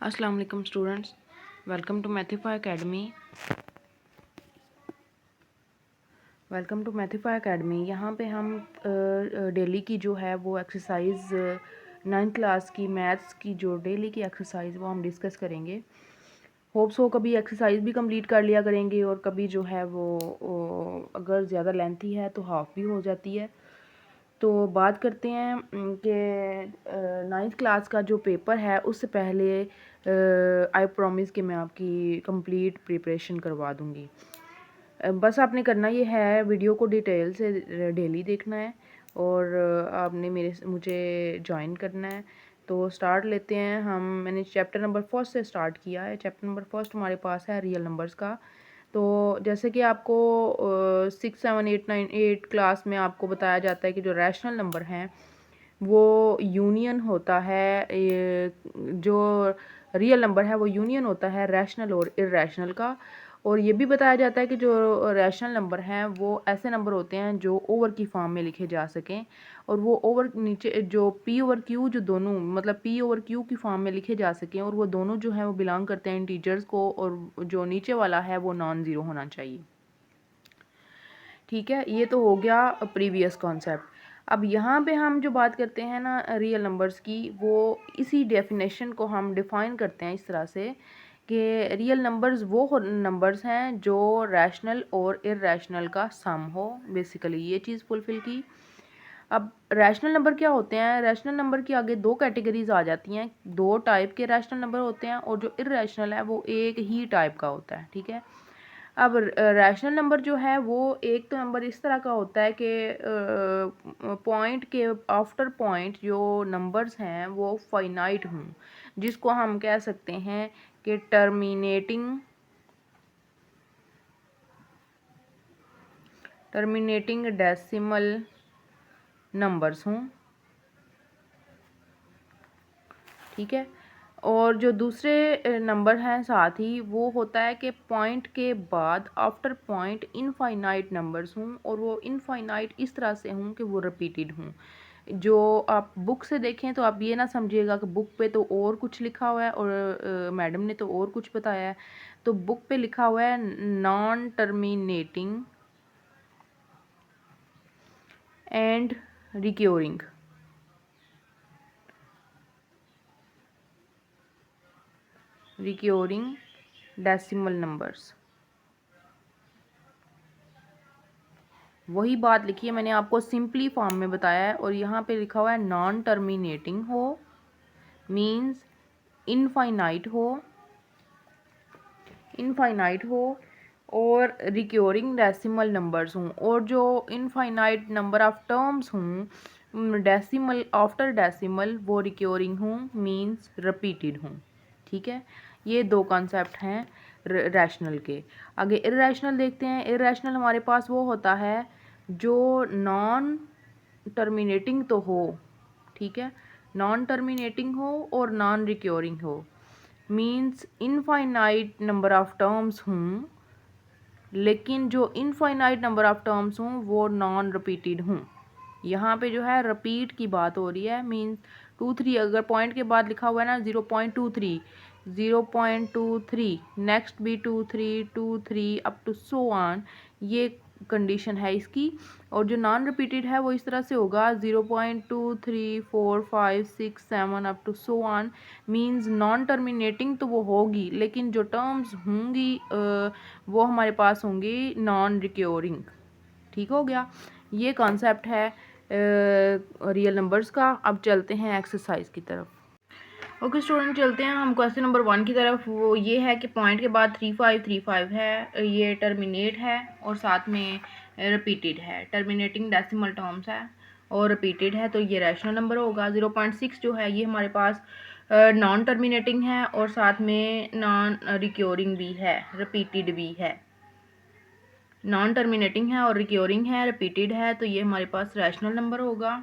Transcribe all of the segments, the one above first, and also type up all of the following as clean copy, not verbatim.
अस्सलाम वालेकुम students, welcome to मैथिफाई academy. यहाँ पे हम डेली की जो है वो एक्सरसाइज 9th क्लास की मैथ्स की जो डेली की एक्सरसाइज वो हम डिस्कस करेंगे। होप्स हो कभी एक्सरसाइज भी कंप्लीट कर लिया करेंगे और कभी जो है वो अगर ज़्यादा लेंथी है तो हाफ भी हो जाती है। तो बात करते हैं कि 9th क्लास का जो पेपर है उससे पहले आई प्रॉमिस कि मैं आपकी कंप्लीट प्रिपरेशन करवा दूँगी। बस आपने करना ये है, वीडियो को डिटेल से डेली देखना है और आपने मुझे ज्वाइन करना है। तो स्टार्ट लेते हैं हम। मैंने चैप्टर नंबर फर्स्ट से स्टार्ट किया है। चैप्टर नंबर फर्स्ट हमारे पास है रियल नंबर्स का। तो जैसे कि आपको 6 7 8 9 8 क्लास में आपको बताया जाता है कि जो रैशनल नंबर हैं वो यूनियन होता है, जो रियल नंबर है वो यूनियन होता है रैशनल और इर्रेशनल का। और ये भी बताया जाता है कि जो रैशनल नंबर हैं वो ऐसे नंबर होते हैं जो ओवर की फॉर्म में लिखे जा सकें, और वो ओवर नीचे जो पी ओवर क्यू जो दोनों मतलब पी ओवर क्यू की फॉर्म में लिखे जा सकें, और वो दोनों जो हैं वो बिलोंग करते हैं इंटीजर्स को, और जो नीचे वाला है वो नॉन ज़ीरो होना चाहिए। ठीक है, ये तो हो गया प्रीवियस कॉन्सेप्ट। अब यहाँ पे हम जो बात करते हैं ना रियल नंबर्स की, वो इसी डेफिनेशन को हम डिफ़ाइन करते हैं इस तरह से कि रियल नंबर्स वो नंबर्स हैं जो रैशनल और इर्रेशनल का सम हो। बेसिकली ये चीज़ फुलफ़िल की। अब रैशनल नंबर क्या होते हैं? रैशनल नंबर की आगे दो कैटेगरीज आ जाती हैं। दो टाइप के रैशनल नंबर होते हैं, और जो इर्रेशनल है वो एक ही टाइप का होता है। ठीक है। अब रैशनल नंबर जो है वो एक तो नंबर इस तरह का होता है कि पॉइंट के आफ्टर पॉइंट जो नंबर्स हैं वो फाइनाइट हों, जिसको हम कह सकते हैं कि टर्मिनेटिंग डेसिमल नंबर्स हों। ठीक है। और जो दूसरे नंबर हैं साथ ही वो होता है कि पॉइंट के बाद आफ्टर पॉइंट इनफाइनाइट नंबर्स हों, और वो इनफाइनाइट इस तरह से हों कि वो रिपीटेड हों। जो आप बुक से देखें तो आप ये ना समझिएगा कि बुक पे तो और कुछ लिखा हुआ है और मैडम ने तो और कुछ बताया है। तो बुक पे लिखा हुआ है non terminating and recurring. Decimal numbers, वही बात लिखी है मैंने, आपको सिंपली फॉर्म में बताया है। और यहाँ पे लिखा हुआ है नॉन टर्मिनेटिंग हो मींस इनफाइनाइट हो और रिक्योरिंग डेसिमल नंबर्स हों, और जो इनफाइनाइट नंबर ऑफ टर्म्स हों डेसिमल आफ्टर डेसिमल वो रिक्योरिंग हों मींस रिपीटेड हों। ठीक है, ये दो कॉन्सेप्ट हैं रैशनल के। आगे इर्रेशनल देखते हैं। इर्रेशनल हमारे पास वो होता है जो नॉन टर्मिनेटिंग तो हो, ठीक है, नॉन टर्मिनेटिंग हो और नॉन रिक्योरिंग हो, means infinite number of terms हों, लेकिन जो इनफाइनाइट नंबर ऑफ टर्म्स हों वो नॉन रिपीटेड हों। यहाँ पे जो है रिपीट की बात हो रही है, मींस 2 3 अगर पॉइंट के बाद लिखा हुआ है ना 0.23 0.23 नेक्स्ट भी 2 3 अप टू सो ऑन, ये कंडीशन है इसकी। और जो नॉन रिपीटेड है वो इस तरह से होगा 0.23 4 5 6 7 up to so on, means non terminating तो वो होगी, लेकिन जो टर्म्स होंगी वो हमारे पास होंगी नॉन रिक्योरिंग। ठीक हो गया, ये कॉन्सेप्ट है रियल नंबर्स का। अब चलते हैं एक्सरसाइज की तरफ। ओके स्टूडेंट, चलते हैं हम क्वेश्चन नंबर 1 की तरफ। वो ये है कि पॉइंट के बाद 3535 है, ये टर्मिनेट है और साथ में रिपीटेड है। टर्मिनेटिंग डेसिमल टर्म्स है और रिपीटेड है, तो ये रैशनल नंबर होगा। 0.6 जो है ये हमारे पास नॉन टर्मिनेटिंग है और साथ में नॉन रिक्योरिंग भी है, रिपीटेड भी है। नॉन टर्मिनेटिंग है और रिक्योरिंग है, रिपीटेड है, तो ये हमारे पास रैशनल नंबर होगा।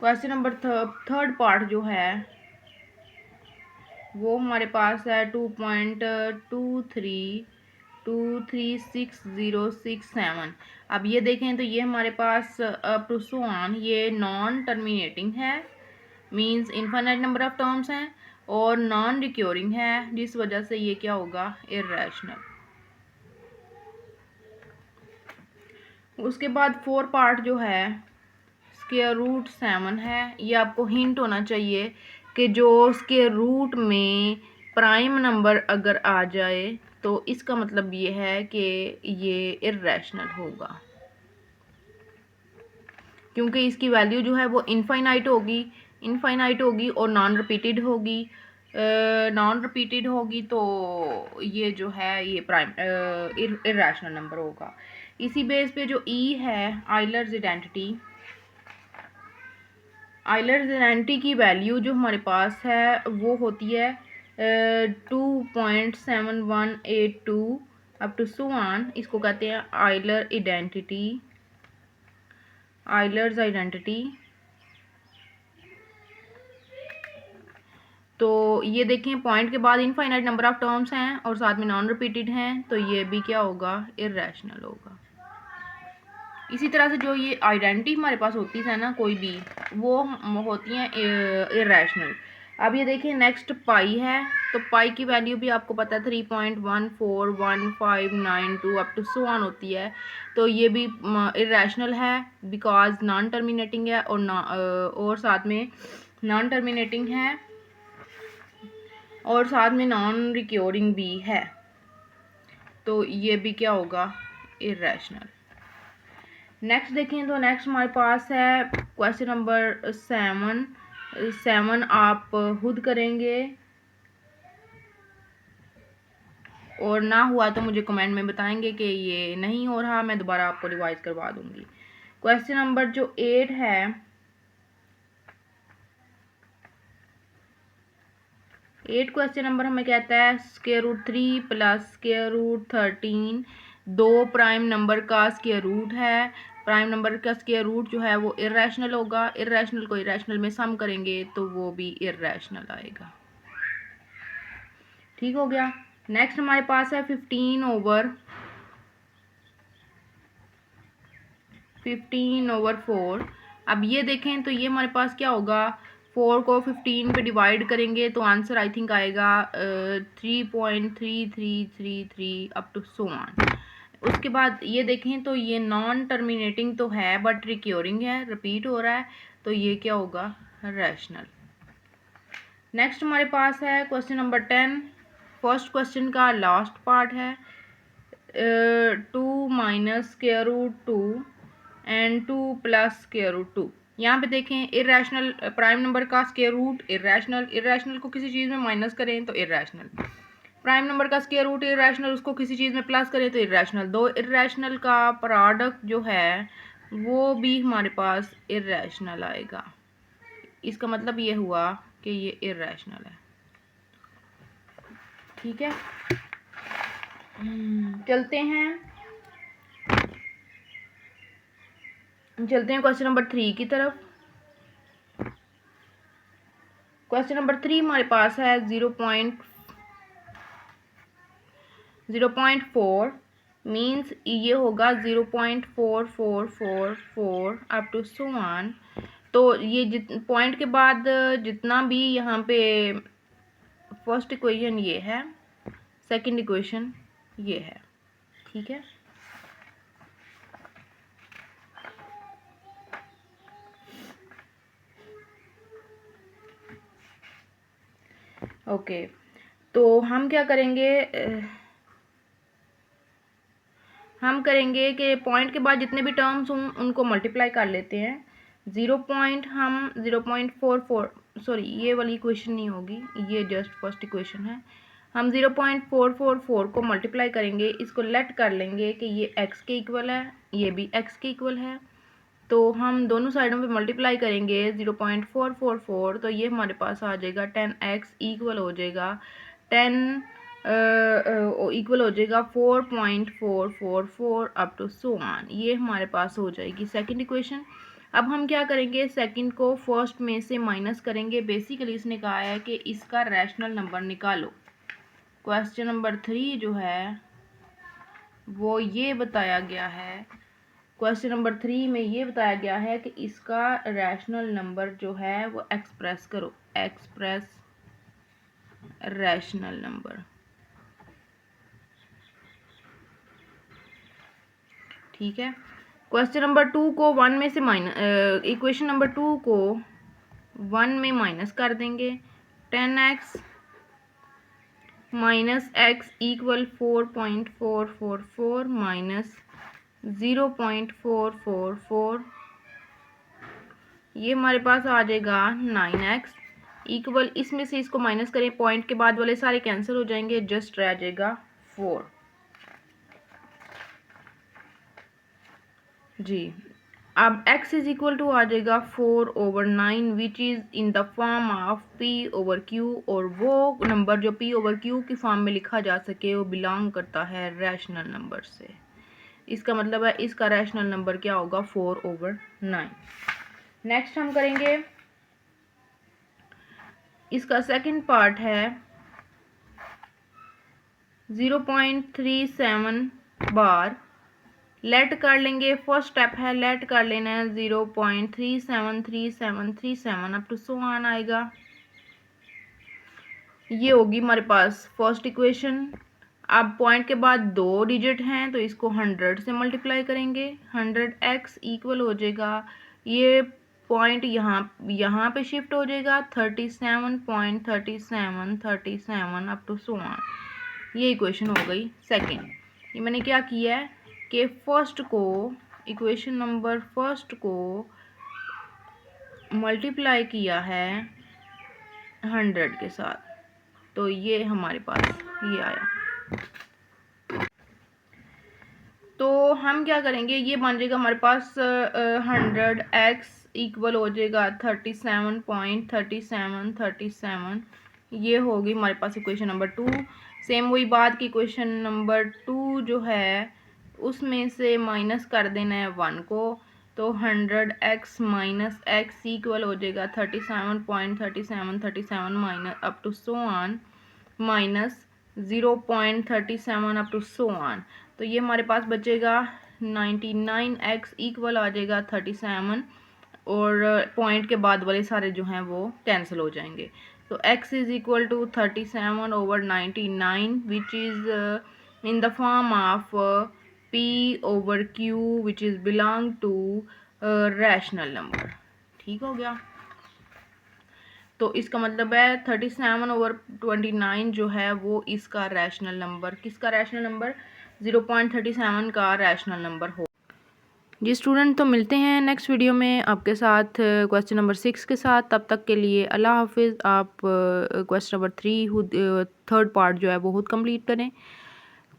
क्वेश्चन नंबर थर्ड पार्ट जो है वो हमारे पास है 2.23236067। अब ये देखें तो ये हमारे पास अप टू सो ऑन ये नॉन टर्मिनेटिंग है, means infinite number of terms हैं, और नॉन रिक्योरिंग है, जिस वजह से ये क्या होगा, इर्रेशनल। उसके बाद 4 पार्ट जो है स्क्वायर रूट 7 है। ये आपको हिंट होना चाहिए कि जो स्क्वायर रूट में प्राइम नंबर अगर आ जाए तो इसका मतलब ये है कि ये इर्रेशनल होगा, क्योंकि इसकी वैल्यू जो है वो इनफाइनाइट होगी और नॉन रिपीटेड होगी। तो ये जो है ये प्राइम इर्रेशनल नंबर होगा। इसी बेस पे जो ई है आइलर्स आइडेंटिटी की वैल्यू जो हमारे पास है वो होती है 2.7182 अप टू सो ऑन। इसको कहते हैं आइलर्स आइडेंटिटी। तो ये देखें, पॉइंट के बाद इनफाइनाइट नंबर ऑफ टर्म्स हैं और साथ में नॉन रिपीटेड हैं, तो ये भी क्या होगा, इर्रेशनल होगा। इसी तरह से जो ये आइडेंटिटी हमारे पास होती है ना कोई भी, वो होती हैं इर्रेशनल। अब ये देखिए नेक्स्ट पाई है, तो पाई की वैल्यू भी आपको पता है 3.141592 अप टू सो ऑन होती है। तो ये भी इर्रेशनल है बिकॉज नॉन टर्मिनेटिंग है और साथ में नॉन टर्मिनेटिंग है और साथ में नॉन रिक्योरिंग भी है, तो ये भी क्या होगा, इर्रेशनल। नेक्स्ट देखें तो नेक्स्ट हमारे पास है क्वेश्चन नंबर 7 आप खुद करेंगे और ना हुआ तो मुझे कमेंट में बताएंगे कि ये नहीं हो रहा, मैं दोबारा आपको रिवाइज करवा दूंगी। क्वेश्चन नंबर जो 8 है, 8 क्वेश्चन नंबर हमें कहता है square root 3 plus square root 13 दो प्राइम नंबर का स्क्वायर रूट है। प्राइम नंबर का स्क्वायर रूट जो है वो इर्रेशनल होगा। इर्रेशनल को इर्रेशनल में सम करेंगे तो वो भी इर्रेशनल आएगा। ठीक हो गया। नेक्स्ट हमारे पास है 15/4। अब ये देखें तो ये हमारे पास क्या होगा, 4 को 15 पे डिवाइड करेंगे तो आंसर आई थिंक आएगा 3.3333 अप टू सो ऑन। उसके बाद ये देखें तो ये नॉन टर्मिनेटिंग तो है बट रिक्योरिंग है, रिपीट हो रहा है, तो ये क्या होगा, रैशनल। नेक्स्ट हमारे पास है क्वेश्चन नंबर 10। फर्स्ट क्वेश्चन का लास्ट पार्ट है 2 minus square root 2 and 2 plus square root 2। यहाँ पे देखें इर्रेशनल प्राइम नंबर का स्क्वायर रूट इर्रेशनल को किसी चीज़ में माइनस करें तो इर्रेशनल, प्राइम नंबर का स्क्वायर रूट इर्रेशनल उसको किसी चीज़ में प्लस करें तो इर्रेशनल। दो इर्रेशनल का प्रोडक्ट जो है वो भी हमारे पास इर्रेशनल आएगा। इसका मतलब ये हुआ कि ये इर्रेशनल है। ठीक है, चलते हैं क्वेश्चन नंबर 3 की तरफ। क्वेश्चन नंबर 3 हमारे पास है 0.4 मीन्स ये होगा 0.4444 अप टू सो ऑन। तो ये पॉइंट के बाद जितना भी यहाँ पे फर्स्ट इक्वेशन ये है, सेकंड इक्वेशन ये है। ठीक है, ओके। तो हम क्या करेंगे, हम करेंगे कि पॉइंट के बाद जितने भी टर्म्स हों उनको मल्टीप्लाई कर लेते हैं। 0.44 सॉरी ये वाली इक्वेशन नहीं होगी, ये जस्ट फर्स्ट इक्वेशन है। हम 0.444 को मल्टीप्लाई करेंगे, इसको लेट कर लेंगे कि ये x के इक्वल है, ये भी x के इक्वल है। तो हम दोनों साइडों पे मल्टीप्लाई करेंगे 0.444, तो ये हमारे पास आ जाएगा 10x इक्वल हो जाएगा 10 इक्वल हो जाएगा 4.444 अप टू सो ऑन। ये हमारे पास हो जाएगी सेकंड इक्वेशन। अब हम क्या करेंगे, सेकंड को फर्स्ट में से माइनस करेंगे। बेसिकली इसने कहा है कि इसका रैशनल नंबर निकालो। क्वेश्चन नंबर 3 जो है वो ये बताया गया है, क्वेश्चन नंबर 3 में ये बताया गया है कि इसका रैशनल नंबर जो है वो एक्सप्रेस करो। Express rational number. ठीक है, क्वेश्चन नंबर 2 को 1 में से माइनस, इक्वेशन नंबर 2 को 1 में माइनस कर देंगे। 10x minus x equal 4.444 minus 0.444, ये हमारे पास आ जाएगा 9x इक्वल, इसमें से इसको माइनस करें, पॉइंट के बाद वाले सारे कैंसिल हो जाएंगे, जस्ट रह जाएगा 4 जी। अब x इज इक्वल टू आ जाएगा 4/9 विच is in the form of p/q, और वो नंबर जो p/q की फॉर्म में लिखा जा सके वो बिलोंग करता है रैशनल नंबर से। इसका मतलब है इसका रैशनल नंबर क्या होगा, 4/9। नेक्स्ट हम करेंगे, इसका सेकंड पार्ट है 0.37 बार। लेट कर लेंगे, फर्स्ट स्टेप है लेट कर लेना है 0.373737 अप टू सो ऑन आएगा। ये होगी हमारे पास फर्स्ट इक्वेशन। अब पॉइंट के बाद 2 डिजिट हैं तो इसको 100 से मल्टीप्लाई करेंगे, 100x इक्वल हो जाएगा, ये पॉइंट यहाँ पे शिफ्ट हो जाएगा 37.3737 अप टू सो ऑन। ये इक्वेशन हो गई सेकेंड। ये मैंने क्या किया है कि फर्स्ट को, इक्वेशन नंबर फर्स्ट को मल्टीप्लाई किया है 100 के साथ, तो ये हमारे पास ये आया। तो हम क्या करेंगे, ये बन जाएगा हमारे पास 100x इक्वल हो जाएगा 37.3737, ये होगी हमारे पास इक्वेशन नंबर 2। सेम वही बात की इक्वेशन नंबर 2 जो है उसमें से माइनस कर देना है 1 को, तो 100x माइनस x इक्वल हो जाएगा 37.3737 minus up to so on minus 0.37 up to so on. तो ये हमारे पास बचेगा 99x इक्वल आ जाएगा 37, और पॉइंट के बाद वाले सारे जो हैं वो कैंसिल हो जाएंगे। तो x is equal to 37/99 which is in the form of p/q which is belong to rational number. ठीक हो गया, तो इसका मतलब है 37/29 जो है वो इसका रैशनल नंबर, किसका रैशनल नंबर, 0.37 का रैशनल नंबर हो। जी स्टूडेंट, तो मिलते हैं नेक्स्ट वीडियो में आपके साथ क्वेश्चन नंबर 6 के साथ। तब तक के लिए अल्लाह हाफिज़। आप क्वेश्चन नंबर 3 थर्ड पार्ट जो है वो खुद कंप्लीट करें।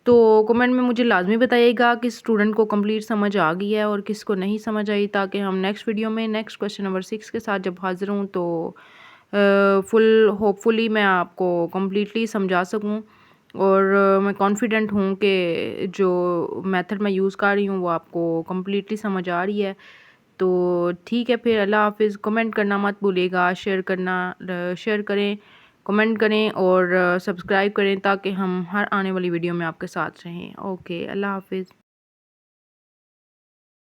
तो कमेंट में मुझे लाजमी बताइएगा कि स्टूडेंट को कंप्लीट समझ आ गई है और किसको नहीं समझ आई, ताकि हम नेक्स्ट वीडियो में नेक्स्ट क्वेश्चन नंबर 6 के साथ जब हाजिर हूँ तो होपफुली मैं आपको कम्प्लीटली समझा सकूँ, और मैं कॉन्फिडेंट हूँ कि जो मेथड मैं यूज़ कर रही हूँ वो आपको कम्प्लीटली समझ आ रही है। तो ठीक है, फिर अल्लाह हाफिज़। कमेंट करना मत भूलिएगा, शेयर करें, कमेंट करें और सब्सक्राइब करें, ताकि हम हर आने वाली वीडियो में आपके साथ रहें। ओके, अल्लाह हाफिज़।